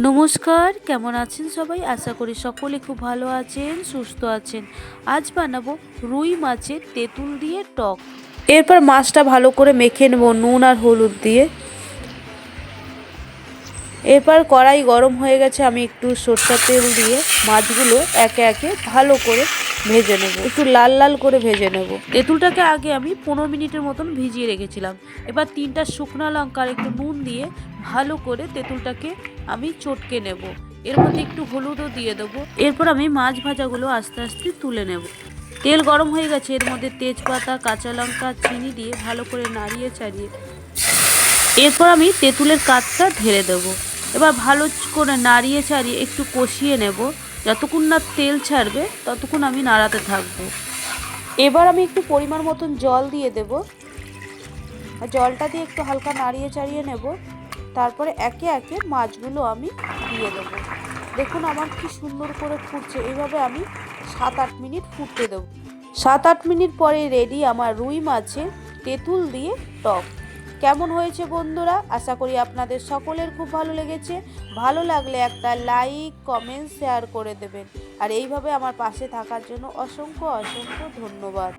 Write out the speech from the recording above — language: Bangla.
নমস্কার, কেমন আছেন সবাই? আশা করি সকলে খুব ভালো আছেন, সুস্থ আছেন। আজ বানাবো রুই মাছের তেঁতুল দিয়ে টক। এরপর মাছটা ভালো করে মেখে নেব নুন আর হলুদ দিয়ে। এরপর কড়াই গরম হয়ে গেছে, আমি একটু সরষের তেল দিয়ে মাছগুলো একে একে ভালো করে ভেজে নেব, একটু লাল লাল করে ভেজে নেব। তেঁতুলটাকে আগে আমি 15 মিনিটের মতন ভিজিয়ে রেখেছিলাম। এবার 3টা শুকনো লঙ্কা আর একটু নুন দিয়ে ভালো করে তেঁতুলটাকে আমি চটকে নেব। এর মধ্যে একটু হলুদও দিয়ে দেবো। এরপর আমি মাছ ভাজাগুলো আস্তে আস্তে তুলে নেব। তেল গরম হয়ে গেছে, এর মধ্যে তেজপাতা, কাঁচা লঙ্কা, চিনি দিয়ে ভালো করে নাড়িয়ে চাড়িয়ে এরপর আমি তেঁতুলের কাঠটা ঢেলে দেবো। এবার ভালো করে নাড়িয়ে চাড়িয়ে একটু কষিয়ে নেব। যতক্ষণ না তেল ছাড়বে ততক্ষণ আমি নাড়াতে থাকবো। এবার আমি একটু পরিমাণ মতন জল দিয়ে দেব। জলটা দিয়ে একটু হালকা নাড়িয়ে চাড়িয়ে নেব। তারপরে একে একে মাছগুলো আমি দিয়ে দেব। দেখুন আমার কি সুন্দর করে ফুটছে। এইভাবে আমি 7-8 মিনিট ফুটতে দেব। 7-8 মিনিট পরে রেডি আমার রুই মাছের তেঁতুল দিয়ে টক। কেমন হয়েছে বন্ধুরা? আশা করি আপনাদের সকলের খুব ভালো লেগেছে। ভালো লাগলে একটা লাইক, কমেন্ট, শেয়ার করে দেবেন। আর এইভাবে আমার পাশে থাকার জন্য অসংখ্য অসংখ্য ধন্যবাদ।